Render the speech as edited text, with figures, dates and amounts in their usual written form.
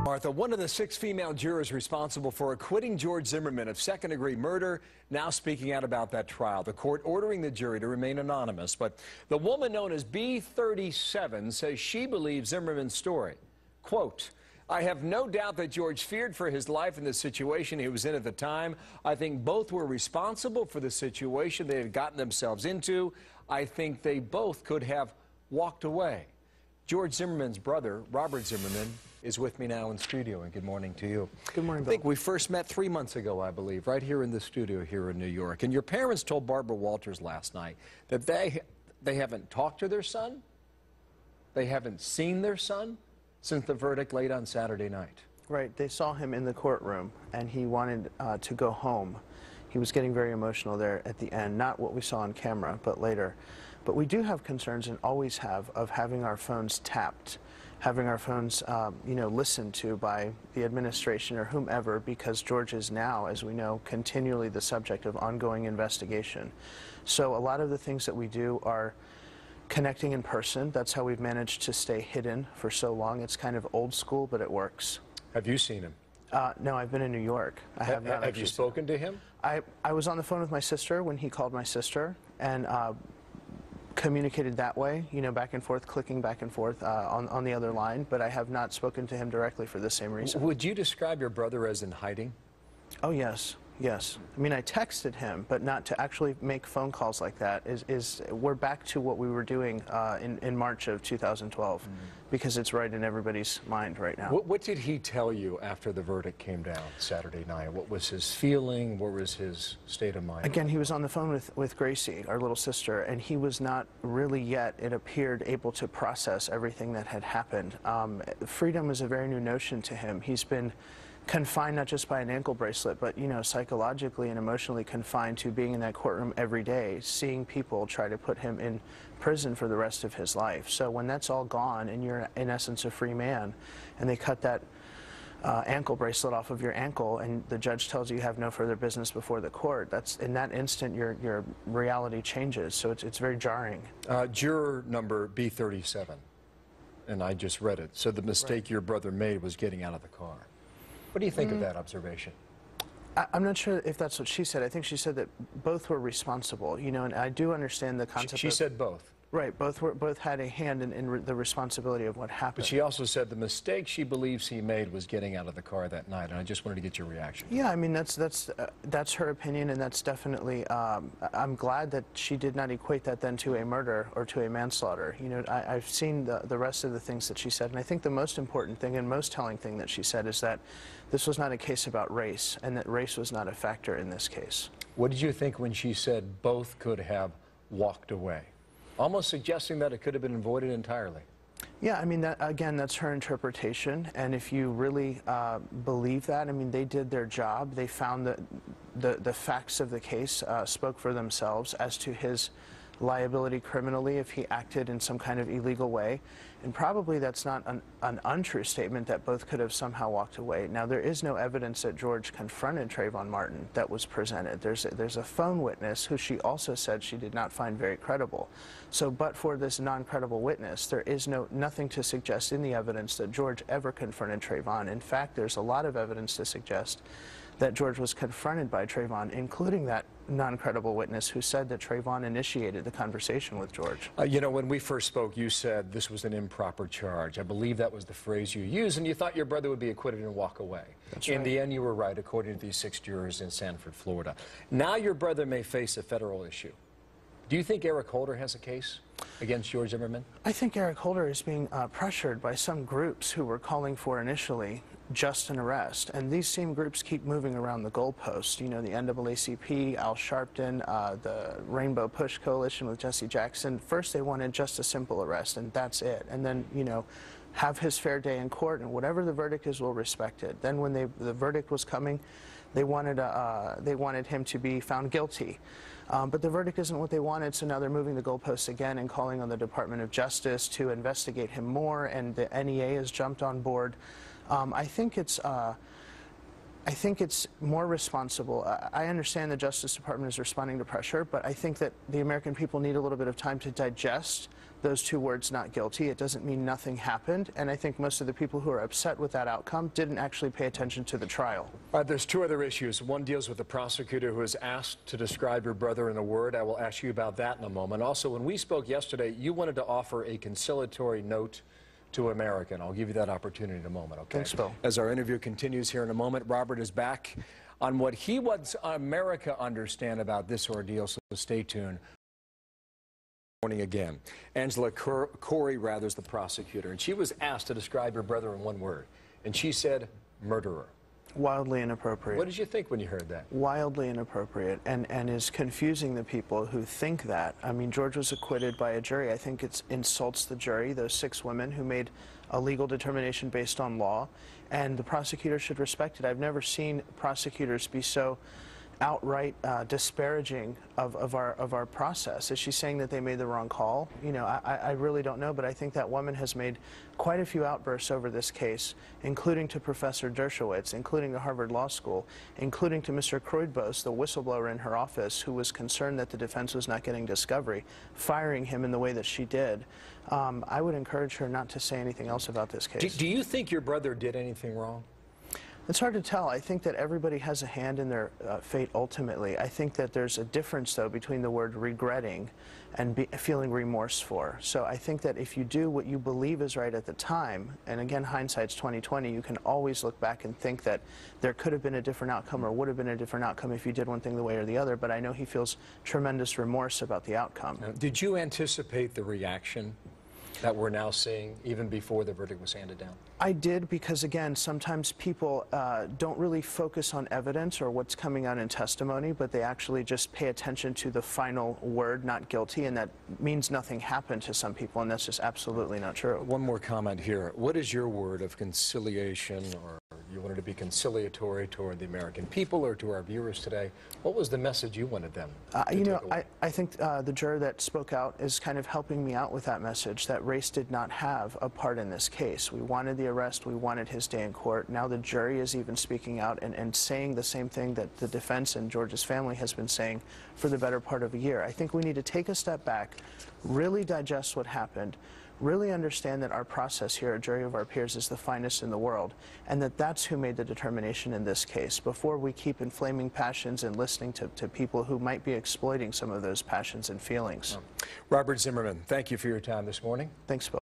Martha, one of the 6 female jurors responsible for acquitting George Zimmerman of second-degree murder, now speaking out about that trial. The court ordering the jury to remain anonymous, but the woman known as B37 says she believes Zimmerman's story. Quote, "I have no doubt that George feared for his life in the situation he was in at the time. I think both were responsible for the situation they had gotten themselves into. I think they both could have walked away." George Zimmerman's brother, Robert Zimmerman, is with me now in studio, and good morning to you. Good morning, Bill. I think we first met 3 months ago, I believe, right here in the studio here in New York. And your parents told Barbara Walters last night that they haven't talked to their son, they haven't seen their son since the verdict late on Saturday night. Right. They saw him in the courtroom, and he wanted to go home. He was getting very emotional there at the end, not what we saw on camera, but later. But we do have concerns, and always have, of having our phones tapped, having our phones, listened to by the administration or whomever, because George is now, as we know, continually the subject of ongoing investigation. So a lot of the things that we do are connecting in person. That's how we've managed to stay hidden for so long. It's kind of old school, but it works. Have you seen him? No, I've been in New York. I have not. Have you spoken to him? I was on the phone with my sister when he called my sister, and communicated that way, back and forth, clicking back and forth on the other line, but I have not spoken to him directly for the same reason. Would you describe your brother as in hiding? Oh, yes. Yes. I mean, I texted him, but not to actually make phone calls like that we're back to what we were doing in March of 2012, because it's right in everybody's mind right now. What did he tell you after the verdict came down Saturday night? What was his feeling? What was his state of mind? Again, he was on the phone with Gracie, our little sister, and he was not really yet, it appeared, able to process everything that had happened. Freedom is a very new notion to him. He's been confined not just by an ankle bracelet, but psychologically and emotionally confined to being in that courtroom every day, seeing people try to put him in prison for the rest of his life. So when that's all gone and you're in essence a free man, and they cut that ankle bracelet off of your ankle, and the judge tells you have no further business before the court, that's in that instant your reality changes. So it's very jarring. Juror number B37, and I just read it. So the mistake your brother made was getting out of the car. What do you think of that observation? I'm not sure if that's what she said. I think she said that both were responsible, and I do understand the concept. She said both. Right, both had a hand in the responsibility of what happened. But she also said the mistake she believes he made was getting out of the car that night, and I just wanted to get your reaction. Yeah, I mean, that's her opinion, and that's definitely, I'm glad that she did not equate that then to a murder or to a manslaughter. I've seen the rest of the things that she said, and I think the most important thing and most telling thing that she said is that this was not a case about race, and that race was not a factor in this case. What did you think when she said both could have walked away? Almost suggesting that it could have been avoided entirely. Yeah, I mean, again, that's her interpretation, and if you really believe that, I mean, they did their job. They found that the facts of the case spoke for themselves as to his liability criminally if he acted in some kind of illegal way, and probably that's not an untrue statement that both could have somehow walked away. Now, there is no evidence that George confronted Trayvon Martin that was presented. There's a phone witness who she also said she did not find very credible. So, but for this non-credible witness, there is nothing to suggest in the evidence that George ever confronted Trayvon. In fact, there's a lot of evidence to suggest that George was confronted by Trayvon, including that non-credible witness who said that Trayvon initiated the conversation with George. When we first spoke, you said this was an improper charge. I believe that was the phrase you used, and you thought your brother would be acquitted and walk away. That's right. In the end, you were right, according to these 6 jurors in Sanford, Florida. Now your brother may face a federal issue. Do you think Eric Holder has a case against George Zimmerman? I think Eric Holder is being pressured by some groups who were calling for initially just an arrest, and these same groups keep moving around the goalpost. The NAACP, Al Sharpton, the Rainbow Push Coalition with Jesse Jackson. First they wanted just a simple arrest, and that's it. And then, have his fair day in court, and whatever the verdict is, we'll respect it. Then when the verdict was coming, they wanted him to be found guilty. But the verdict isn't what they wanted, so now they're moving the goalposts again and calling on the Department of Justice to investigate him more, and the NEA has jumped on board. I think it's more responsible. I understand the Justice Department is responding to pressure, but I think that the American people need a little bit of time to digest those two words, not guilty. It doesn't mean nothing happened, and I think most of the people who are upset with that outcome didn't actually pay attention to the trial. There's two other issues. One deals with the prosecutor who was asked to describe your brother in a word. I will ask you about that in a moment. Also, when we spoke yesterday, you wanted to offer a conciliatory note to America, and I'll give you that opportunity in a moment, okay? Thanks, Bill. As our interview continues here in a moment, Robert is back on what he wants America understand about this ordeal, so stay tuned. Morning again. Angela Corey, rather, is the prosecutor, and she was asked to describe your brother in one word, and she said murderer. Wildly inappropriate. What did you think when you heard that? Wildly inappropriate, and is confusing the people who think that. I mean, George was acquitted by a jury. I think it insults the jury, those 6 women who made a legal determination based on law, and the prosecutor should respect it. I've never seen prosecutors be so outright disparaging of our process. Is she saying that they made the wrong call? You know, I really don't know, but I think that woman has made quite a few outbursts over this case, including to Professor Dershowitz, including to Harvard Law School, including to Mr. Kroidbos, the whistleblower in her office, who was concerned that the defense was not getting discovery, firing him in the way that she did. I would encourage her not to say anything else about this case. Do you think your brother did anything wrong? It's hard to tell. I think that everybody has a hand in their fate ultimately. I think that there's a difference, though, between the word regretting and feeling remorse for. So I think that if you do what you believe is right at the time, and again, hindsight's 20/20, you can always look back and think that there could have been a different outcome or would have been a different outcome if you did one thing the way or the other, but I know he feels tremendous remorse about the outcome. Did you anticipate the reaction that we're now seeing even before the verdict was handed down? I did, because again, sometimes people don't really focus on evidence or what's coming out in testimony, but they actually just pay attention to the final word, not guilty, and that means nothing happened to some people, and that's just absolutely not true. One more comment here. What is your word of conciliation, or you wanted to be conciliatory toward the American people or to our viewers today? What was the message you wanted them to you know, take away? I think the juror that spoke out is kind of helping me out with that message, that race did not have a part in this case. We wanted the arrest, we wanted his day in court. Now the jury is even speaking out and saying the same thing that the defense and George's family has been saying for the better part of a year. I think we need to take a step back, really digest what happened, really understand that our process here, a jury of our peers, is the finest in the world, and that that's who made the determination in this case, before we keep inflaming passions and listening to people who might be exploiting some of those passions and feelings. Robert Zimmerman, thank you for your time this morning. Thanks, Bill.